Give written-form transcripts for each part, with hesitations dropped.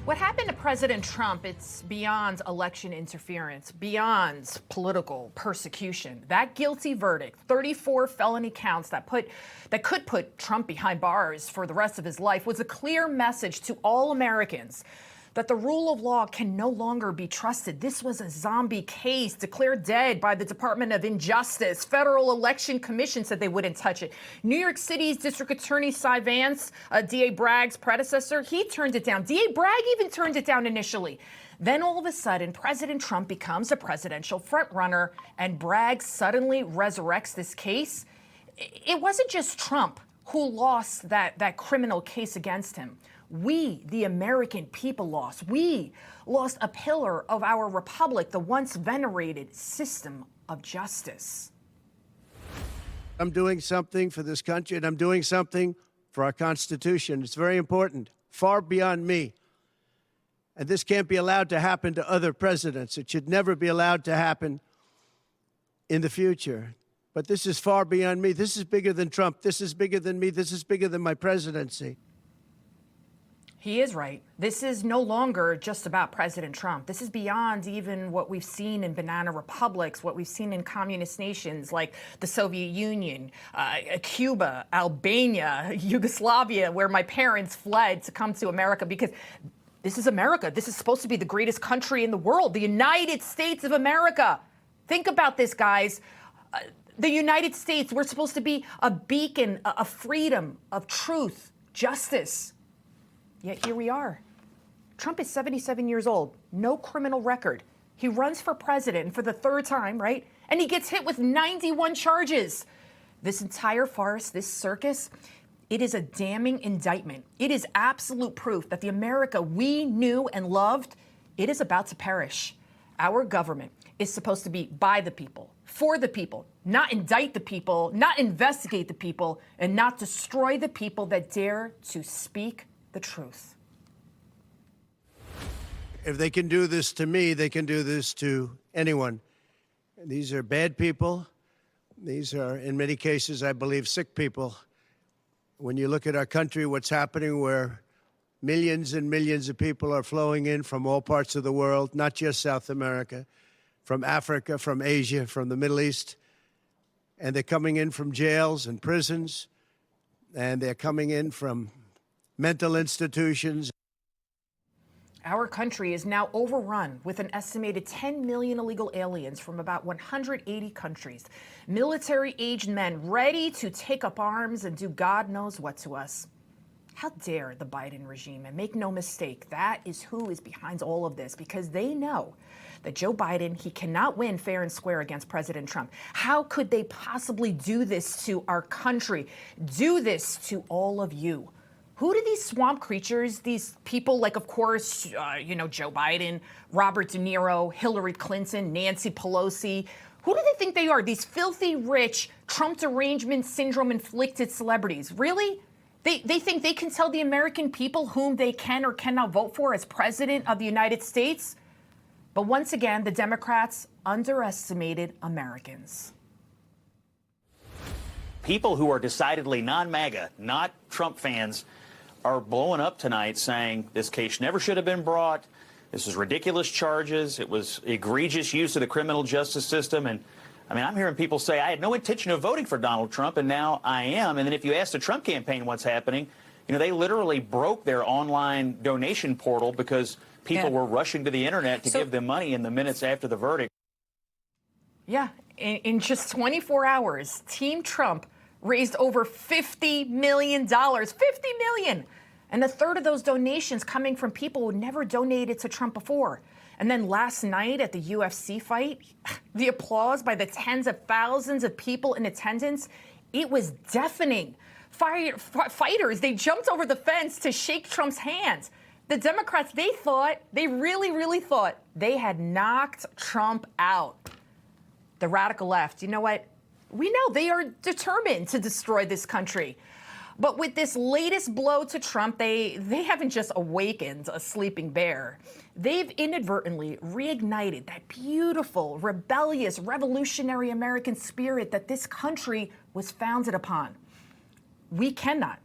What happened to President Trump, it's beyond election interference, beyond political persecution. That guilty verdict, 34 felony counts that could put Trump behind bars for the rest of his life, was a clear message to all Americans that the rule of law can no longer be trusted. This was a zombie case declared dead by the Department of Injustice. Federal Election Commission said they wouldn't touch it. New York City's District Attorney Cy Vance, D.A. Bragg's predecessor, he turned it down. D.A. Bragg even turned it down initially. Then all of a sudden, President Trump becomes a presidential frontrunner, and Bragg suddenly resurrects this case. It wasn't just Trump who lost that criminal case against him. We, the American people, lost. We lost a pillar of our republic, the once venerated system of justice. I'm doing something for this country, and I'm doing something for our Constitution. It's very important, far beyond me. And this can't be allowed to happen to other presidents. It should never be allowed to happen in the future. But this is far beyond me. This is bigger than Trump. This is bigger than me. This is bigger than my presidency. He is right. This is no longer just about President Trump. This is beyond even what we've seen in banana republics, what we've seen in communist nations like the Soviet Union, Cuba, Albania, Yugoslavia, where my parents fled to come to America, because this is America. This is supposed to be the greatest country in the world, the United States of America. Think about this, guys. The United States, we're supposed to be a beacon of freedom, of truth, justice. Yet here we are. Trump is 77 years old, no criminal record. He runs for president for the third time, right? And he gets hit with 91 charges. This entire farce, this circus, it is a damning indictment. It is absolute proof that the America we knew and loved, it is about to perish. Our government is supposed to be by the people, for the people, not indict the people, not investigate the people, and not destroy the people that dare to speak the truth. If they can do this to me, they can do this to anyone. These are bad people. These are, in many cases, I believe, sick people. When you look at our country, what's happening, where millions and millions of people are flowing in from all parts of the world, not just South America, from Africa, from Asia, from the Middle East, and they're coming in from jails and prisons, and they're coming in from mental institutions. Our country is now overrun with an estimated 10 million illegal aliens from about 180 countries. Military-aged men ready to take up arms and do God knows what to us. How dare the Biden regime? And make no mistake, that is who is behind all of this, because they know that Joe Biden, he cannot win fair and square against President Trump. How could they possibly do this to our country, do this to all of you? Who do these swamp creatures, these people like, of course, Joe Biden, Robert De Niro, Hillary Clinton, Nancy Pelosi, who do they think they are? These filthy rich, Trump derangement syndrome inflicted celebrities. Really? They think they can tell the American people whom they can or cannot vote for as president of the United States? But once again, the Democrats underestimated Americans. People who are decidedly non-MAGA, not Trump fans, are blowing up tonight saying this case never should have been brought. This is ridiculous charges. It was egregious use of the criminal justice system. And I mean, I'm hearing people say, I had no intention of voting for Donald Trump, and now I am. And then if you ask the Trump campaign what's happening, they literally broke their online donation portal because people were rushing to the internet to give them money in the minutes after the verdict. Yeah, in just 24 hours, Team Trump raised over $50 million. $50 million! And a third of those donations coming from people who never donated to Trump before. And then last night at the UFC fight, the applause by the tens of thousands of people in attendance, it was deafening. Fighters, they jumped over the fence to shake Trump's hand. The Democrats, they really thought they had knocked Trump out. The radical left, you know what? We know they are determined to destroy this country. But with this latest blow to Trump, they haven't just awakened a sleeping bear. They've inadvertently reignited that beautiful, rebellious, revolutionary American spirit that this country was founded upon. We cannot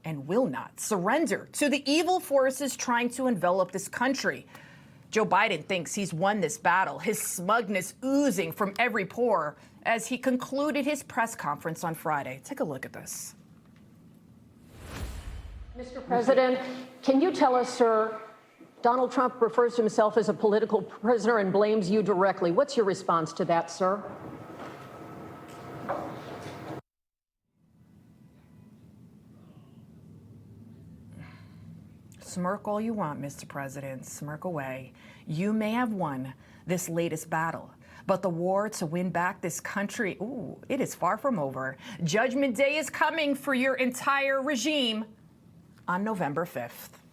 and will not surrender to the evil forces trying to envelop this country. Joe Biden thinks he's won this battle, his smugness oozing from every pore as he concluded his press conference on Friday. Take a look at this. Mr. President, can you tell us, sir, Donald Trump refers to himself as a political prisoner and blames you directly. What's your response to that, sir? Smirk all you want, Mr. President. Smirk away. You may have won this latest battle, but the war to win back this country, ooh, it is far from over. Judgment Day is coming for your entire regime on November 5th.